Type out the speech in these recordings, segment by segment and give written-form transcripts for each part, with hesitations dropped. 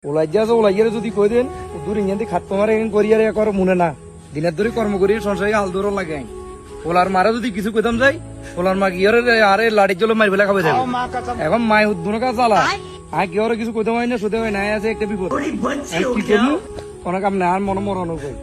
ওলাইয়ারে যদি কই দেন দূর ইঞ্জান্তি খাত তোমার এখন করিয়ারে কর মনে না দিনের ধরে কর্ম করি সংসারে হাল দৌড় লাগে ওলার মারা যদি কিছু কইতাম যাই ওলার মা গিয়ারে আরে লাড়ির জল মারি ফেলে খাবে যাবে এখন মায় উদ্দুনো কাজ চালা আর কি ওরা কিছু কইতে হয় না শুতে হয় না আছে একটা বিপদ কি করবো কোনো কাম না আর মনে মরণ কই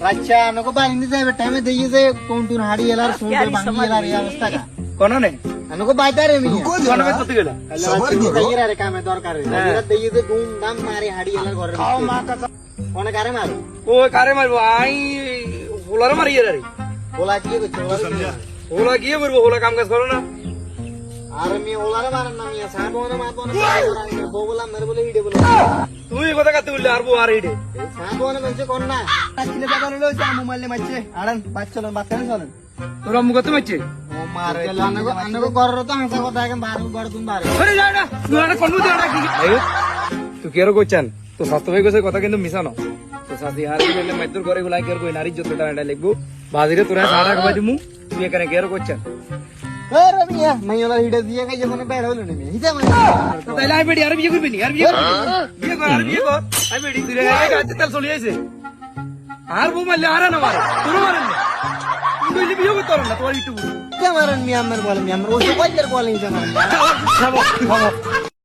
अच्छा नको बाईने जाए टाइम देइए जे कोंटून हाडी एलार सोंडर बांगी एलार या अवस्था का कोन ने नको बायता रे मी कोन में कत गेला जाइए रे काम दरकार रे मेरा देइए जे धूम धाम मारे हाडी एलार घर खाओ मा का कोन कारे मारो ओ कारे मारबो आई ओलार मारिए रे बोला की समझा ओला की करबो ओला काम काज करो ना আরে মি ওলারে মারেন না মিয়া সাবনে মাতনে বলা মেরে বলে হিডে বলে তুই কথা কাতে বললি আর বো আর হিডে সাবনে মঞ্চে কোন না ছিলে দাদা ললো জামু মারলে মারছে আড়ন বাচ্চালন বাচ্চান চলেন তোরা মুগতে মারছে ও মারে আনগো গরর তো হাসা কথা এখন বার গড় তুমি বারে আরে যা না তুই আর কোন মুদে আড়া কি আয়ো তুই কেরো কইছান তো স্বাস্থ্য ভাই কইছে কথা কিন্তু মিছানো তো সাথী আর বলে মাইতর করে গুলাই কের কই নারী জতে তাড়া লিখবো বাজিরে তোরা সাড়া কই দিমু তুই এখানে কেরো কইছান अरे मिया मैं वाला हिडे दिए का जमाने बैठ होलो ने हिते मैं তো তাইলে আই বেডি আর বিয়ে করবি নি আর বিয়ে করবি বিয়ে কর আর বিয়ে কর আই বেডি তুই রে গাতে তেল চলি আইছে আর বউ মারলে আর না মারে তোর মারেন না তুই বিয়ে করতে না তোর ইটু क्या मारन मिया अमर बोल मिया अमर वो सब कोई तेरे बोल नहीं जमाने